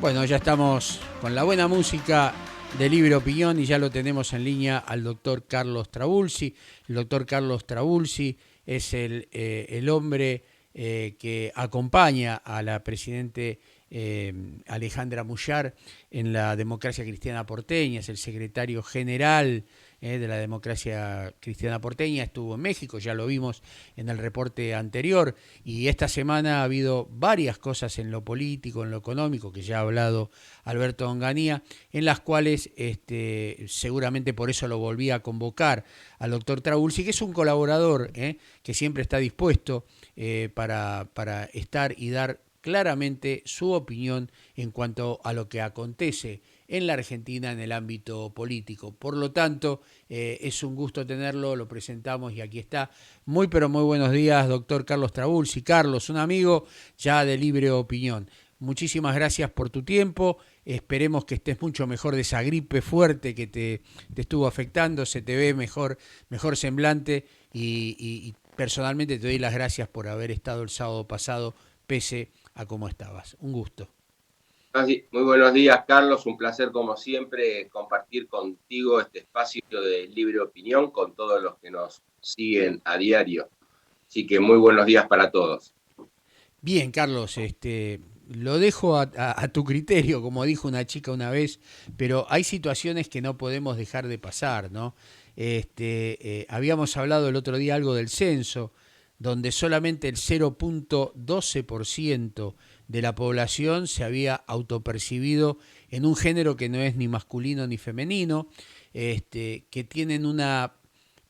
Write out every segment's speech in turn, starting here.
Bueno, ya estamos con la buena música de Libre Opinión y ya lo tenemos en línea al doctor Carlos Trabulsi. El doctor Carlos Trabulsi es el hombre que acompaña a la presidente Alejandra Mullar en la democracia cristiana porteña, es el secretario general de la democracia cristiana porteña, estuvo en México, ya lo vimos en el reporte anterior, y esta semana ha habido varias cosas en lo político, en lo económico, que ya ha hablado Alberto Onganía, en las cuales seguramente por eso lo volví a convocar al doctor Trabulsi, que es un colaborador que siempre está dispuesto para estar y dar claramente su opinión en cuanto a lo que acontece en la Argentina en el ámbito político. Por lo tanto, es un gusto tenerlo, lo presentamos y aquí está. Muy pero muy buenos días, doctor Carlos Trabulsi. Carlos, un amigo ya de Libre Opinión. Muchísimas gracias por tu tiempo. Esperemos que estés mucho mejor de esa gripe fuerte que te estuvo afectando. Se te ve mejor semblante y personalmente te doy las gracias por haber estado el sábado pasado pese a cómo estabas. Un gusto. Muy buenos días, Carlos. Un placer, como siempre, compartir contigo este espacio de Libre Opinión con todos los que nos siguen a diario. Así que muy buenos días para todos. Bien, Carlos, lo dejo a tu criterio, como dijo una chica una vez, pero hay situaciones que no podemos dejar de pasar, ¿no? Habíamos hablado el otro día algo del censo, donde solamente el 0,12% de la población se había autopercibido en un género que no es ni masculino ni femenino, que tienen una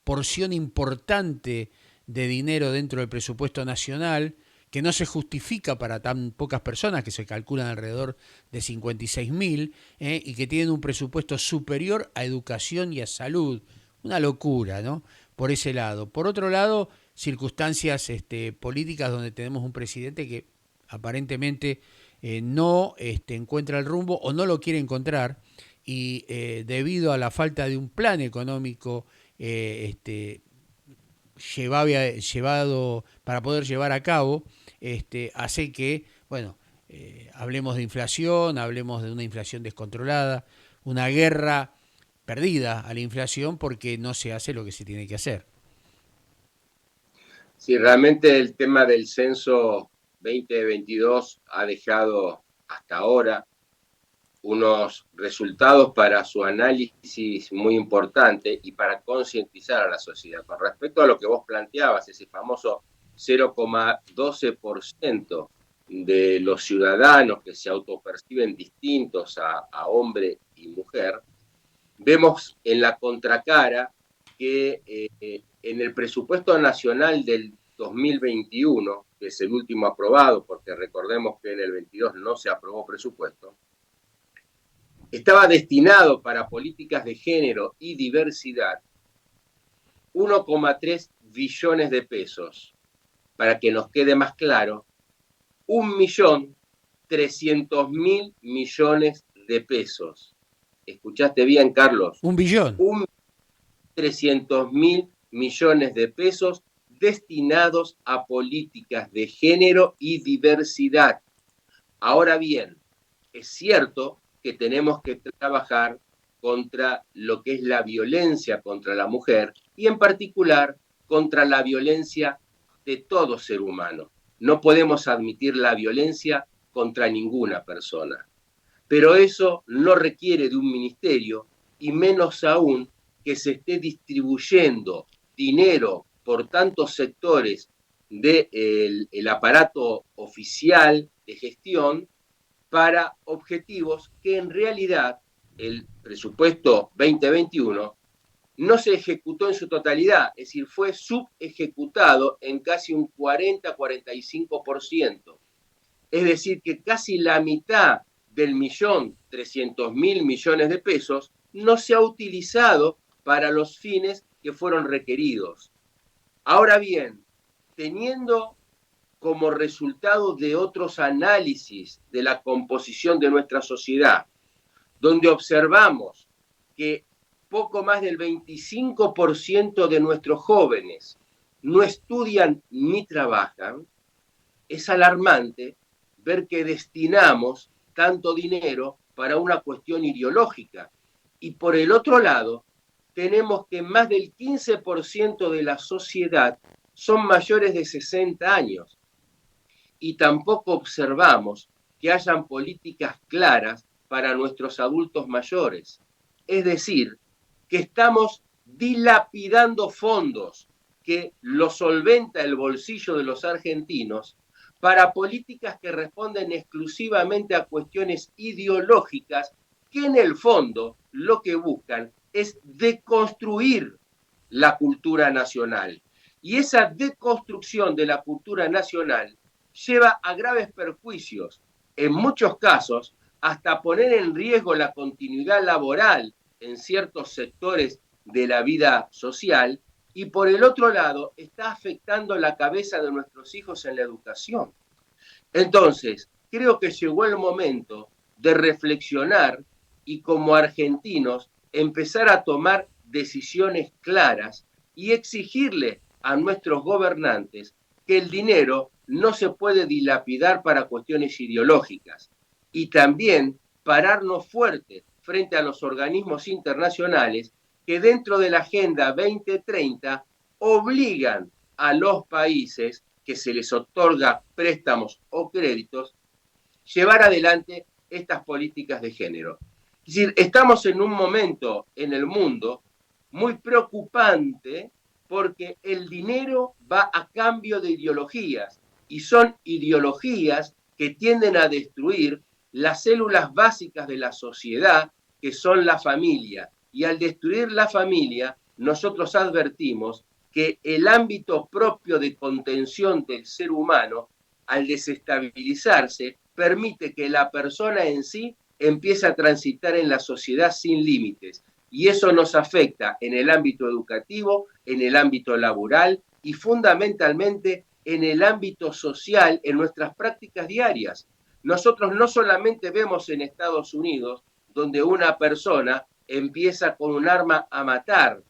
porción importante de dinero dentro del presupuesto nacional, que no se justifica para tan pocas personas, que se calculan alrededor de 56.000, y que tienen un presupuesto superior a educación y a salud. Una locura, ¿no? Por ese lado. Por otro lado, circunstancias políticas donde tenemos un presidente que aparentemente no encuentra el rumbo o no lo quiere encontrar, y debido a la falta de un plan económico llevado para poder llevar a cabo, hace que, bueno, hablemos de inflación, hablemos de una inflación descontrolada, una guerra perdida a la inflación porque no se hace lo que se tiene que hacer. Sí, realmente el tema del censo 2022 ha dejado hasta ahora unos resultados para su análisis muy importante y para concientizar a la sociedad. Con respecto a lo que vos planteabas, ese famoso 0,12% de los ciudadanos que se autoperciben distintos a hombre y mujer, vemos en la contracara que en el presupuesto nacional del 2021, que es el último aprobado, porque recordemos que en el 22 no se aprobó presupuesto, estaba destinado para políticas de género y diversidad 1,3 billones de pesos. Para que nos quede más claro, 1.300.000 millones de pesos. ¿Escuchaste bien, Carlos? 1 billón. 1.300.000 millones de pesos destinados a políticas de género y diversidad. Ahora bien, es cierto que tenemos que trabajar contra lo que es la violencia contra la mujer y en particular contra la violencia de todo ser humano. No podemos admitir la violencia contra ninguna persona. Pero eso no requiere de un ministerio y menos aún que se esté distribuyendo dinero por tantos sectores del aparato oficial de gestión para objetivos que en realidad el presupuesto 2021 no se ejecutó en su totalidad, es decir, fue subejecutado en casi un 40-45%. Es decir, que casi la mitad del 1.300.000 millones de pesos no se ha utilizado para los fines que fueron requeridos. Ahora bien, teniendo como resultado de otros análisis de la composición de nuestra sociedad, donde observamos que poco más del 25% de nuestros jóvenes no estudian ni trabajan, es alarmante ver que destinamos tanto dinero para una cuestión ideológica. Y por el otro lado, tenemos que más del 15% de la sociedad son mayores de 60 años y tampoco observamos que hayan políticas claras para nuestros adultos mayores. Es decir, que estamos dilapidando fondos que lo solventa el bolsillo de los argentinos para políticas que responden exclusivamente a cuestiones ideológicas que en el fondo lo que buscan es deconstruir la cultura nacional. Y esa deconstrucción de la cultura nacional lleva a graves perjuicios, en muchos casos, hasta poner en riesgo la continuidad laboral en ciertos sectores de la vida social, y por el otro lado está afectando la cabeza de nuestros hijos en la educación. Entonces, creo que llegó el momento de reflexionar y como argentinos empezar a tomar decisiones claras y exigirle a nuestros gobernantes que el dinero no se puede dilapidar para cuestiones ideológicas y también pararnos fuerte frente a los organismos internacionales que dentro de la Agenda 2030 obligan a los países que se les otorga préstamos o créditos llevar adelante estas políticas de género. Es decir, estamos en un momento en el mundo muy preocupante porque el dinero va a cambio de ideologías y son ideologías que tienden a destruir las células básicas de la sociedad, que son la familia. Y al destruir la familia, nosotros advertimos que el ámbito propio de contención del ser humano, al desestabilizarse, permite que la persona en sí empiece a transitar en la sociedad sin límites. Y eso nos afecta en el ámbito educativo, en el ámbito laboral y fundamentalmente en el ámbito social, en nuestras prácticas diarias. Nosotros no solamente vemos en Estados Unidos donde una persona empieza con un arma a matar,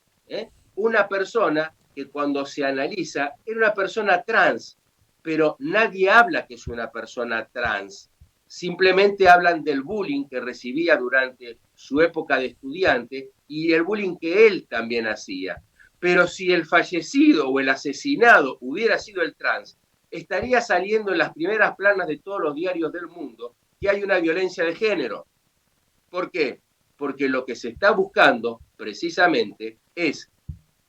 una persona que cuando se analiza era una persona trans, pero nadie habla que es una persona trans. Simplemente hablan del bullying que recibía durante su época de estudiante y el bullying que él también hacía. Pero si el fallecido o el asesinado hubiera sido el trans, estaría saliendo en las primeras planas de todos los diarios del mundo que hay una violencia de género. ¿Por qué? Porque lo que se está buscando precisamente es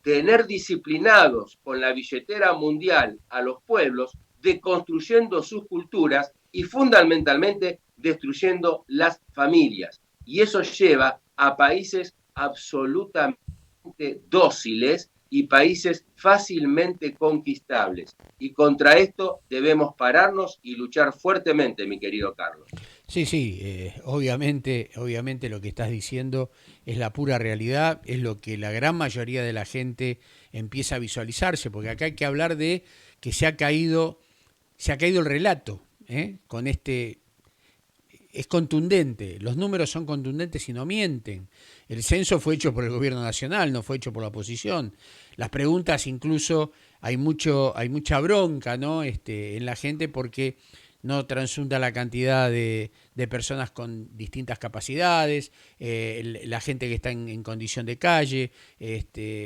tener disciplinados con la billetera mundial a los pueblos, deconstruyendo sus culturas y fundamentalmente destruyendo las familias. Y eso lleva a países absolutamente dóciles y países fácilmente conquistables. Y contra esto debemos pararnos y luchar fuertemente, mi querido Carlos. Sí, sí, obviamente lo que estás diciendo es la pura realidad, es lo que la gran mayoría de la gente empieza a visualizarse, porque acá hay que hablar de que se ha caído el relato, ¿eh? Con este es contundente, los números son contundentes y no mienten. El censo fue hecho por el gobierno nacional, no fue hecho por la oposición. Las preguntas incluso hay mucha bronca, ¿no? En la gente porque no transunta la cantidad de personas con distintas capacidades, la gente que está en condición de calle.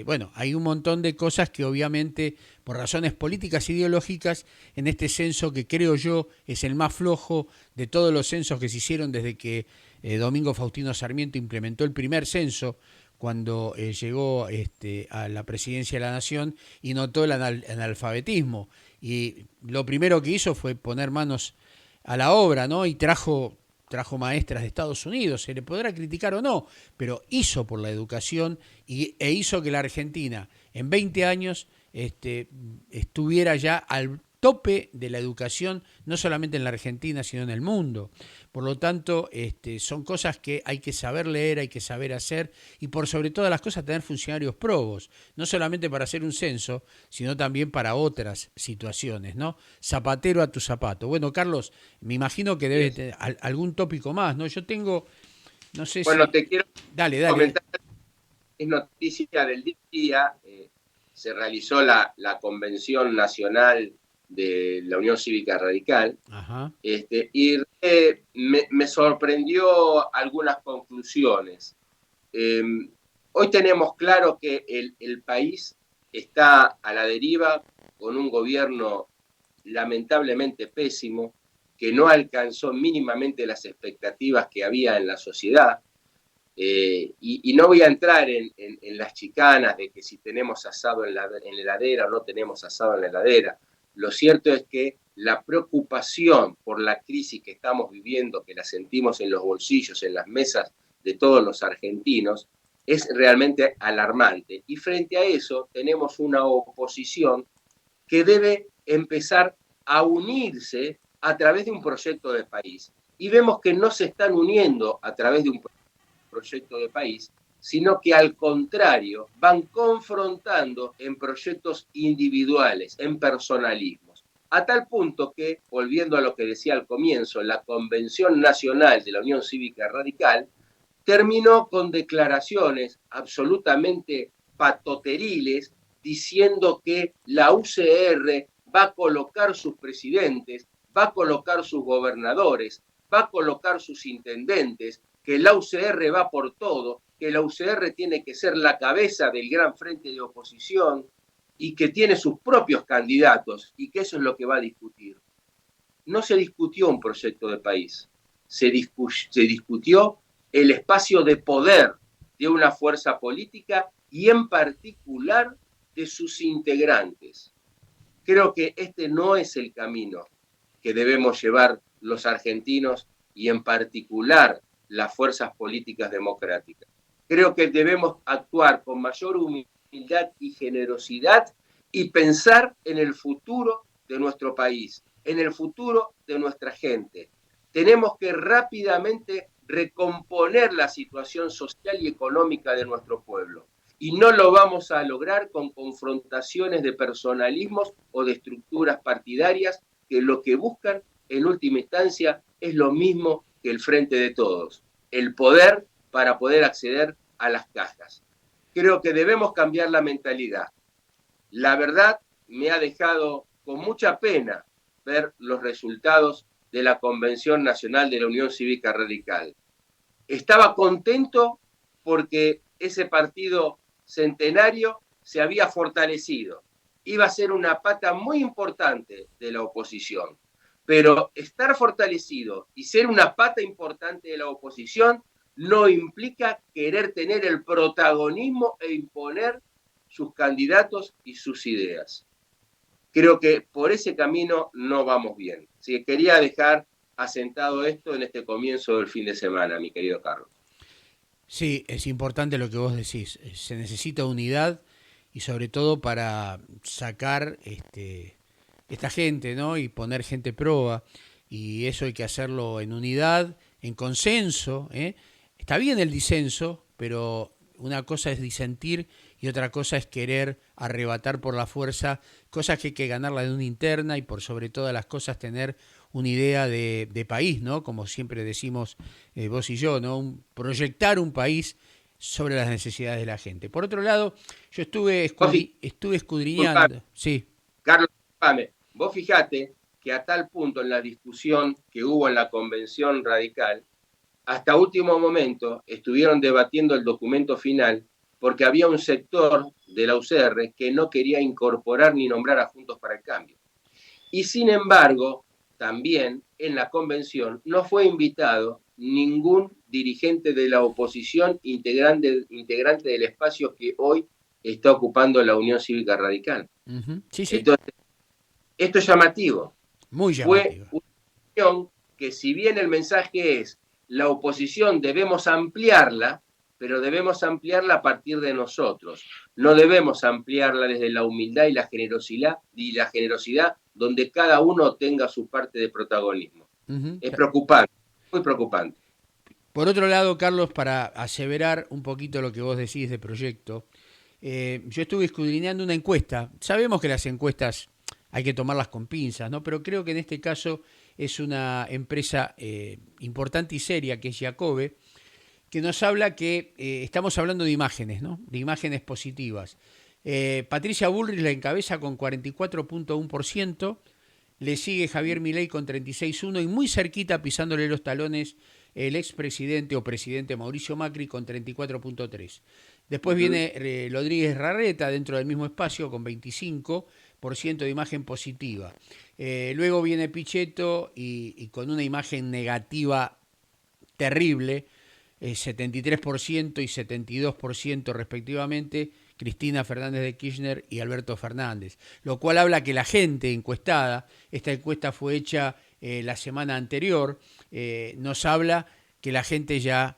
Bueno, hay un montón de cosas que obviamente por razones políticas e ideológicas en este censo que creo yo es el más flojo de todos los censos que se hicieron desde que Domingo Faustino Sarmiento implementó el primer censo cuando llegó a la presidencia de la Nación y notó el analfabetismo. Y lo primero que hizo fue poner manos a la obra, ¿no? Y trajo maestras de Estados Unidos, se le podrá criticar o no, pero hizo por la educación e hizo que la Argentina en 20 años estuviera ya al tope de la educación, no solamente en la Argentina, sino en el mundo. Por lo tanto, son cosas que hay que saber leer, hay que saber hacer y por sobre todas las cosas tener funcionarios probos, no solamente para hacer un censo, sino también para otras situaciones, ¿no? Zapatero a tu zapato. Bueno, Carlos, me imagino que debes tener algún tópico más, ¿no? Yo tengo, no sé Bueno, si... te quiero Dale, dale. comentar, es noticia del día, se realizó la Convención Nacional de la Unión Cívica Radical. Ajá. Y me sorprendió algunas conclusiones. Eh, Hoy tenemos claro que el país está a la deriva con un gobierno lamentablemente pésimo, que no alcanzó mínimamente las expectativas que había en la sociedad. Y no voy a entrar en las chicanas de que si tenemos asado en la heladera o no tenemos asado en la heladera. Lo cierto es que la preocupación por la crisis que estamos viviendo, que la sentimos en los bolsillos, en las mesas de todos los argentinos, es realmente alarmante. Y frente a eso tenemos una oposición que debe empezar a unirse a través de un proyecto de país. Y vemos que no se están uniendo a través de un proyecto de país, sino que al contrario van confrontando en proyectos individuales, en personalismos. A tal punto que, volviendo a lo que decía al comienzo, la Convención Nacional de la Unión Cívica Radical terminó con declaraciones absolutamente patoteriles diciendo que la UCR va a colocar sus presidentes, va a colocar sus gobernadores, va a colocar sus intendentes, que la UCR va por todo, que la UCR tiene que ser la cabeza del gran frente de oposición y que tiene sus propios candidatos y que eso es lo que va a discutir. No se discutió un proyecto de país, se discutió el espacio de poder de una fuerza política y en particular de sus integrantes. Creo que este no es el camino que debemos llevar los argentinos y en particular las fuerzas políticas democráticas. Creo que debemos actuar con mayor humildad y generosidad y pensar en el futuro de nuestro país, en el futuro de nuestra gente. Tenemos que rápidamente recomponer la situación social y económica de nuestro pueblo. Y no lo vamos a lograr con confrontaciones de personalismos o de estructuras partidarias que lo que buscan en última instancia es lo mismo que el frente de todos, el poder para poder acceder a las cajas. Creo que debemos cambiar la mentalidad. La verdad me ha dejado con mucha pena ver los resultados de la Convención Nacional de la Unión Cívica Radical. Estaba contento porque ese partido centenario se había fortalecido. Iba a ser una pata muy importante de la oposición. Pero estar fortalecido y ser una pata importante de la oposición no implica querer tener el protagonismo e imponer sus candidatos y sus ideas. Creo que por ese camino no vamos bien. Así que quería dejar asentado esto en este comienzo del fin de semana, mi querido Carlos. Sí, es importante lo que vos decís. Se necesita unidad y sobre todo para sacar esta gente, ¿no? Y poner gente proba. Y eso hay que hacerlo en unidad, en consenso, ¿eh? Está bien el disenso, pero una cosa es disentir y otra cosa es querer arrebatar por la fuerza cosas que hay que ganarla de una interna y por sobre todas las cosas tener una idea de país, ¿no? Como siempre decimos vos y yo, ¿no? Proyectar un país sobre las necesidades de la gente. Por otro lado, yo estuve escudriñando. Sí. Carlos, vos fijate que a tal punto en la discusión que hubo en la Convención Radical, hasta último momento estuvieron debatiendo el documento final porque había un sector de la UCR que no quería incorporar ni nombrar a Juntos para el Cambio. Y sin embargo, también en la convención no fue invitado ningún dirigente de la oposición integrante del espacio que hoy está ocupando la Unión Cívica Radical. Sí, sí. Entonces, esto es llamativo. Muy llamativo. Fue una unión que, si bien el mensaje es la oposición debemos ampliarla, pero debemos ampliarla a partir de nosotros. No debemos ampliarla desde la humildad y la generosidad donde cada uno tenga su parte de protagonismo. Es preocupante, muy preocupante. Por otro lado, Carlos, para aseverar un poquito lo que vos decís de proyecto, yo estuve escudriñando una encuesta. Sabemos que las encuestas hay que tomarlas con pinzas, ¿no? Pero creo que en este caso es una empresa importante y seria, que es Jacobe, que nos habla que estamos hablando de imágenes, ¿no? De imágenes positivas. Patricia Bullrich la encabeza con 44.1%, le sigue Javier Milei con 36,1 y muy cerquita, pisándole los talones, el expresidente o presidente Mauricio Macri con 34,3. Después viene Rodríguez Larreta dentro del mismo espacio con 25% de imagen positiva. Luego viene Pichetto y con una imagen negativa terrible, 73% y 72% respectivamente, Cristina Fernández de Kirchner y Alberto Fernández, lo cual habla que la gente encuestada, esta encuesta fue hecha la semana anterior, nos habla que la gente ya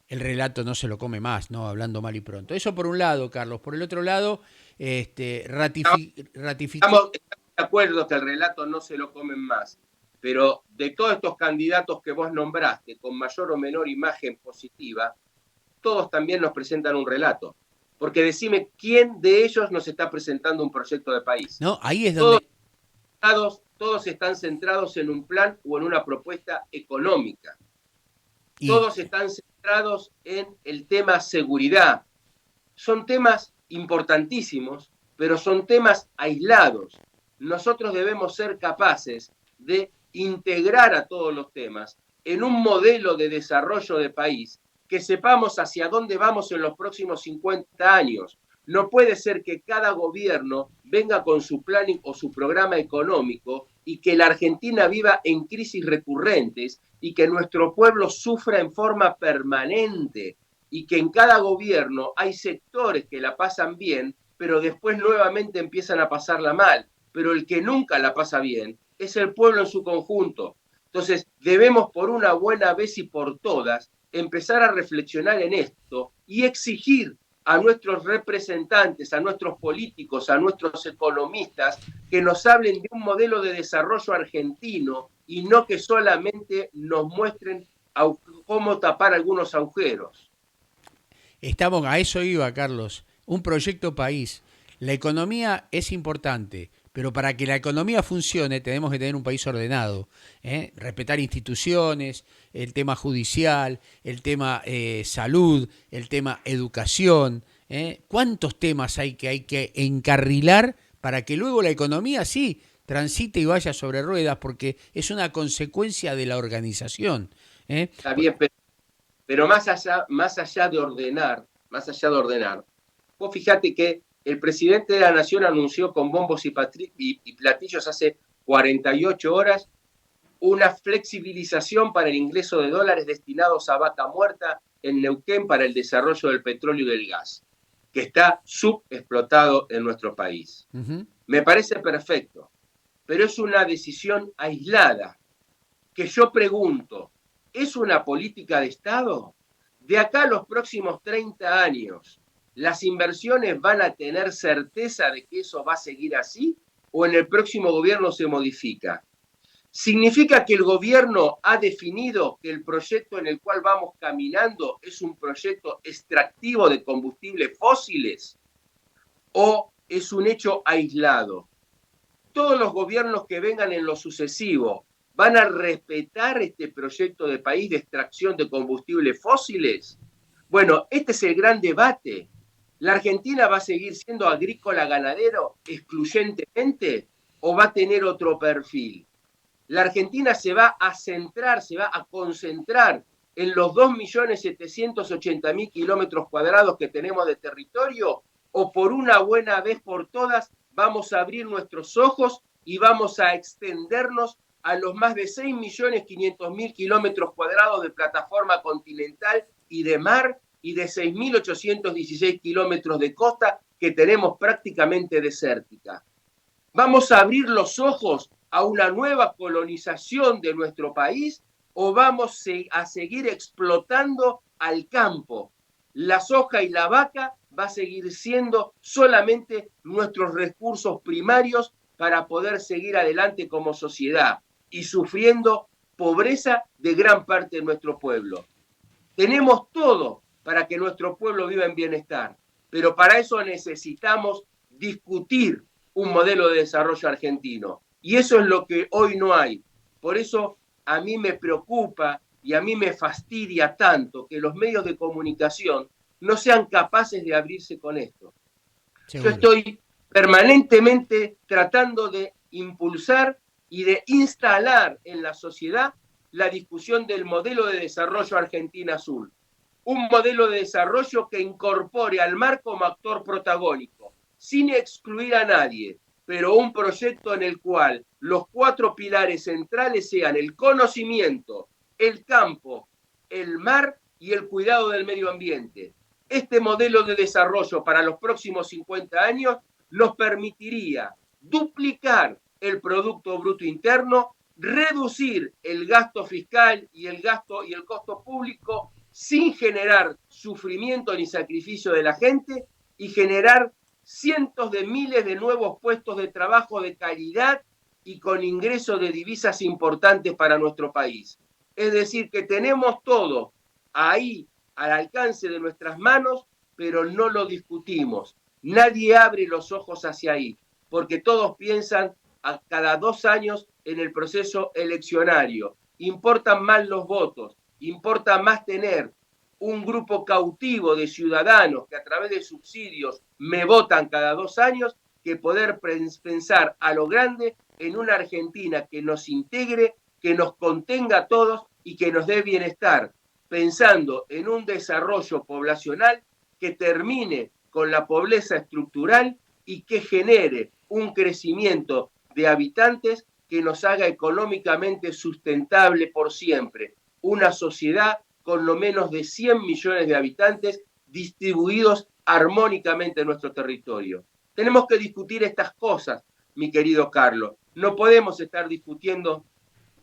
el relato no se lo come más, ¿no? Hablando mal y pronto. Eso por un lado, Carlos. Por el otro lado, Estamos de acuerdo que el relato no se lo comen más, pero de todos estos candidatos que vos nombraste, con mayor o menor imagen positiva, todos también nos presentan un relato. Porque decime, ¿quién de ellos nos está presentando un proyecto de país? No, ahí es donde... Todos están centrados en un plan o en una propuesta económica. Y... Todos están centrados en el tema seguridad. Son temas importantísimos, pero son temas aislados. Nosotros debemos ser capaces de integrar a todos los temas en un modelo de desarrollo de país que sepamos hacia dónde vamos en los próximos 50 años. No puede ser que cada gobierno venga con su plan o su programa económico y que la Argentina viva en crisis recurrentes y que nuestro pueblo sufra en forma permanente y que en cada gobierno hay sectores que la pasan bien, pero después nuevamente empiezan a pasarla mal. Pero el que nunca la pasa bien es el pueblo en su conjunto. Entonces debemos por una buena vez y por todas empezar a reflexionar en esto y exigir a nuestros representantes, a nuestros políticos, a nuestros economistas, que nos hablen de un modelo de desarrollo argentino y no que solamente nos muestren cómo tapar algunos agujeros. Estamos, a eso iba, Carlos, un proyecto país. La economía es importante, pero para que la economía funcione tenemos que tener un país ordenado, respetar instituciones, el tema judicial, el tema salud, el tema educación. ¿Cuántos temas hay que encarrilar para que luego la economía sí transite y vaya sobre ruedas? Porque es una consecuencia de la organización. Está bien, pero más allá de ordenar, vos fíjate que el presidente de la Nación anunció con bombos y platillos hace 48 horas una flexibilización para el ingreso de dólares destinados a Vaca Muerta en Neuquén para el desarrollo del petróleo y del gas, que está subexplotado en nuestro país. Me parece perfecto, pero es una decisión aislada, que yo pregunto, ¿es una política de Estado? De acá a los próximos 30 años, ¿las inversiones van a tener certeza de que eso va a seguir así o en el próximo gobierno se modifica? ¿Significa que el gobierno ha definido que el proyecto en el cual vamos caminando es un proyecto extractivo de combustibles fósiles o es un hecho aislado? Todos los gobiernos que vengan en lo sucesivo van a respetar este proyecto de país de extracción de combustibles fósiles. Bueno, este es el gran debate. ¿La Argentina va a seguir siendo agrícola ganadero excluyentemente o va a tener otro perfil? La Argentina se va a centrar, se va a concentrar en los 2.780.000 kilómetros cuadrados que tenemos de territorio, o por una buena vez por todas vamos a abrir nuestros ojos y vamos a extendernos a los más de 6.500.000 kilómetros cuadrados de plataforma continental y de mar y de 6.816 kilómetros de costa que tenemos prácticamente desértica. ¿Vamos a abrir los ojos a una nueva colonización de nuestro país o vamos a seguir explotando al campo? La soja y la vaca va a seguir siendo solamente nuestros recursos primarios para poder seguir adelante como sociedad y sufriendo pobreza de gran parte de nuestro pueblo. Tenemos todo para que nuestro pueblo viva en bienestar, pero para eso necesitamos discutir un modelo de desarrollo argentino. Y eso es lo que hoy no hay. Por eso a mí me preocupa y a mí me fastidia tanto que los medios de comunicación no sean capaces de abrirse con esto. Seguro. Yo estoy permanentemente tratando de impulsar y de instalar en la sociedad la discusión del modelo de desarrollo Argentina-Azul. Un modelo de desarrollo que incorpore al mar como actor protagónico, sin excluir a nadie, pero un proyecto en el cual los 4 pilares centrales sean el conocimiento, el campo, el mar y el cuidado del medio ambiente. Este modelo de desarrollo para los próximos 50 años nos permitiría duplicar el Producto Bruto Interno, reducir el gasto fiscal y el costo público sin generar sufrimiento ni sacrificio de la gente y generar cientos de miles de nuevos puestos de trabajo de calidad y con ingresos de divisas importantes para nuestro país. Es decir, que tenemos todo ahí al alcance de nuestras manos, pero no lo discutimos. Nadie abre los ojos hacia ahí, porque todos piensan a cada 2 años en el proceso eleccionario. Importan más los votos, importa más tener un grupo cautivo de ciudadanos que a través de subsidios me votan cada 2 años que poder pensar a lo grande en una Argentina que nos integre, que nos contenga a todos y que nos dé bienestar, pensando en un desarrollo poblacional que termine con la pobreza estructural y que genere un crecimiento de habitantes que nos haga económicamente sustentable por siempre. Una sociedad con no menos de 100 millones de habitantes distribuidos armónicamente en nuestro territorio. Tenemos que discutir estas cosas, mi querido Carlos. No podemos estar discutiendo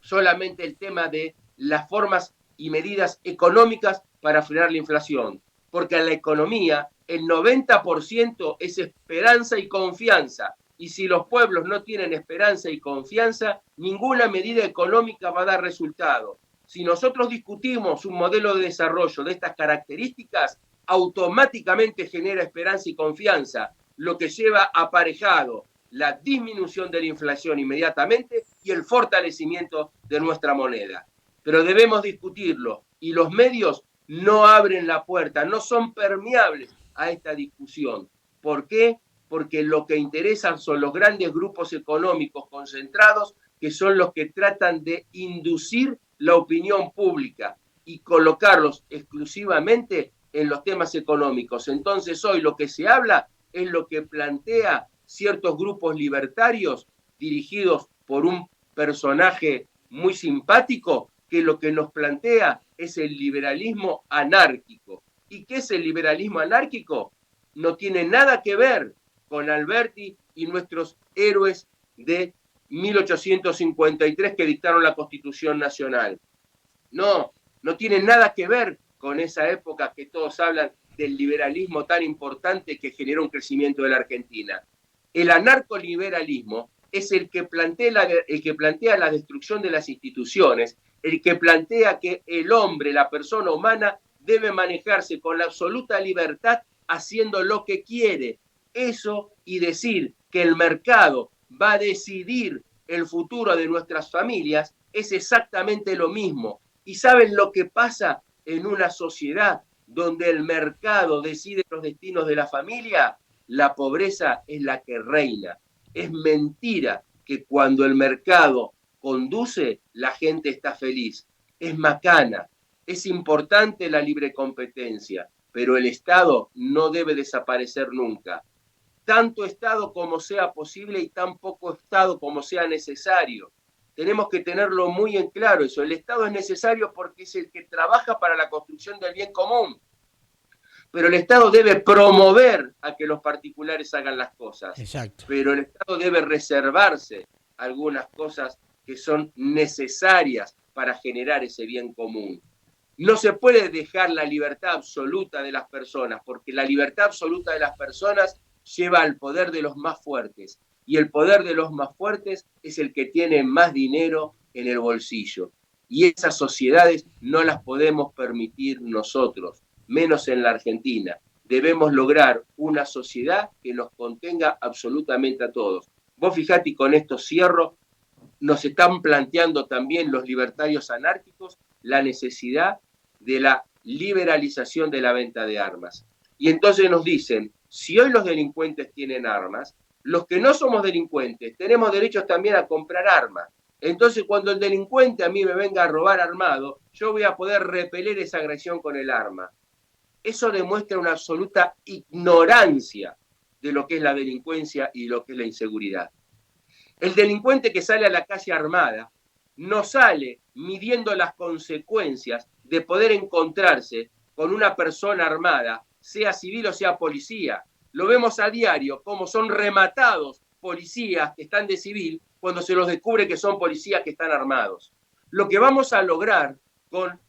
solamente el tema de las formas y medidas económicas para frenar la inflación, porque en la economía el 90% es esperanza y confianza, y si los pueblos no tienen esperanza y confianza, ninguna medida económica va a dar resultado. Si nosotros discutimos un modelo de desarrollo de estas características, automáticamente genera esperanza y confianza, lo que lleva aparejado la disminución de la inflación inmediatamente y el fortalecimiento de nuestra moneda. Pero debemos discutirlo y los medios no abren la puerta, no son permeables a esta discusión. ¿Por qué? Porque lo que interesan son los grandes grupos económicos concentrados que son los que tratan de inducir la opinión pública y colocarlos exclusivamente en los temas económicos. Entonces hoy lo que se habla es lo que plantea ciertos grupos libertarios dirigidos por un personaje muy simpático que lo que nos plantea es el liberalismo anárquico. ¿Y qué es el liberalismo anárquico? No tiene nada que ver con Alberti y nuestros héroes de 1853 que dictaron la Constitución Nacional. No, no tiene nada que ver con esa época que todos hablan del liberalismo tan importante que generó un crecimiento de la Argentina. El anarcoliberalismo es el que plantea la destrucción de las instituciones, el que plantea que el hombre, la persona humana, debe manejarse con la absoluta libertad haciendo lo que quiere. Eso y decir que el mercado va a decidir el futuro de nuestras familias es exactamente lo mismo. ¿Y saben lo que pasa en una sociedad donde el mercado decide los destinos de la familia? La pobreza es la que reina. Es mentira que cuando el mercado conduce, la gente está feliz. Es macana. Es importante la libre competencia, pero el Estado no debe desaparecer nunca. Tanto Estado como sea posible y tan poco Estado como sea necesario. Tenemos que tenerlo muy en claro eso. El Estado es necesario porque es el que trabaja para la construcción del bien común. Pero el Estado debe promover a que los particulares hagan las cosas. Exacto. Pero el Estado debe reservarse algunas cosas que son necesarias para generar ese bien común. No se puede dejar la libertad absoluta de las personas, porque la libertad absoluta de las personas lleva al poder de los más fuertes. Y el poder de los más fuertes es el que tiene más dinero en el bolsillo. Y esas sociedades no las podemos permitir nosotros, menos en la Argentina. Debemos lograr una sociedad que nos contenga absolutamente a todos. Vos fijate, y con esto cierro, nos están planteando también los libertarios anárquicos la necesidad de la liberalización de la venta de armas. Y entonces nos dicen, si hoy los delincuentes tienen armas, los que no somos delincuentes tenemos derechos también a comprar armas. Entonces, cuando el delincuente a mí me venga a robar armado, yo voy a poder repeler esa agresión con el arma. Eso demuestra una absoluta ignorancia de lo que es la delincuencia y lo que es la inseguridad. El delincuente que sale a la calle armada no sale midiendo las consecuencias de poder encontrarse con una persona armada, sea civil o sea policía. Lo vemos a diario, como son rematados policías que están de civil cuando se los descubre que son policías que están armados. Lo que vamos a lograr con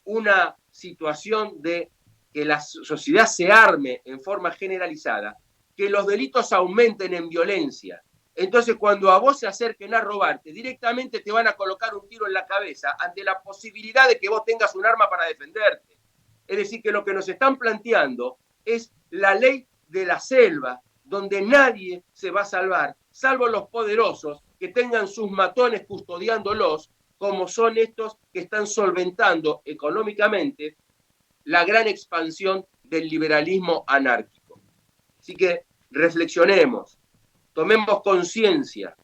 una situación de que la sociedad se arme en forma generalizada, que los delitos aumenten en violencia. Entonces, cuando a vos se acerquen a robarte, directamente te van a colocar un tiro en la cabeza ante la posibilidad de que vos tengas un arma para defenderte. Es decir, que lo que nos están planteando es la ley de la selva, donde nadie se va a salvar, salvo los poderosos que tengan sus matones custodiándolos, como son estos que están solventando económicamente la gran expansión del liberalismo anárquico. Así que reflexionemos, tomemos conciencia.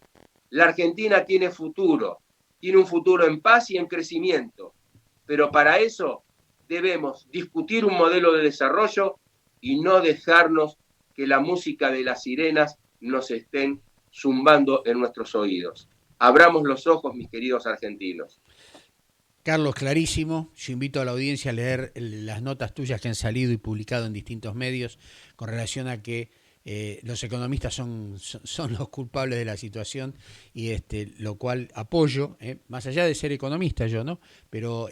La Argentina tiene futuro, tiene un futuro en paz y en crecimiento, pero para eso debemos discutir un modelo de desarrollo y no dejarnos que la música de las sirenas nos estén zumbando en nuestros oídos. Abramos los ojos, mis queridos argentinos. Carlos, clarísimo. Yo invito a la audiencia a leer las notas tuyas que han salido y publicado en distintos medios con relación a que los economistas son los culpables de la situación y lo cual apoyo, más allá de ser economista yo, ¿no? Pero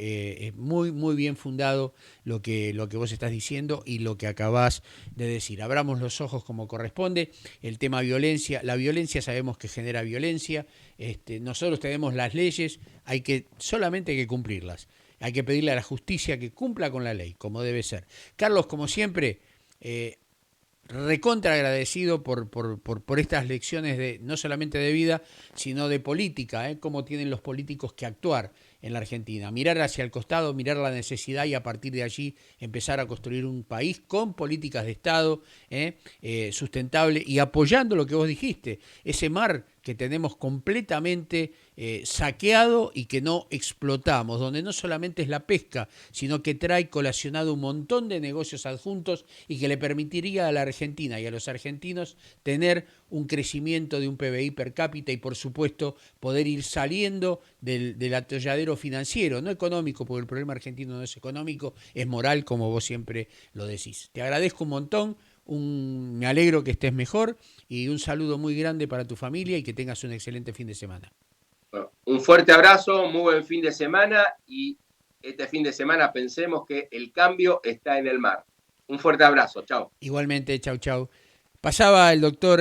muy bien fundado lo que vos estás diciendo y lo que acabás de decir. Abramos los ojos como corresponde. El tema violencia, la violencia sabemos que genera violencia. Nosotros tenemos las leyes, solamente hay que cumplirlas. Hay que pedirle a la justicia que cumpla con la ley, como debe ser. Carlos, como siempre, recontra agradecido por estas lecciones no solamente de vida, sino de política, cómo tienen los políticos que actuar en la Argentina. Mirar hacia el costado, mirar la necesidad y a partir de allí empezar a construir un país con políticas de Estado sustentable y apoyando lo que vos dijiste, ese mar que tenemos completamente saqueado y que no explotamos, donde no solamente es la pesca, sino que trae colacionado un montón de negocios adjuntos y que le permitiría a la Argentina y a los argentinos tener un crecimiento de un PBI per cápita y por supuesto poder ir saliendo del atolladero financiero, no económico, porque el problema argentino no es económico, es moral, como vos siempre lo decís. Te agradezco un montón. Me alegro que estés mejor y un saludo muy grande para tu familia y que tengas un excelente fin de semana. Bueno, un fuerte abrazo, muy buen fin de semana y este fin de semana pensemos que el cambio está en el mar. Un fuerte abrazo, chao. Igualmente, chau. Pasaba el doctor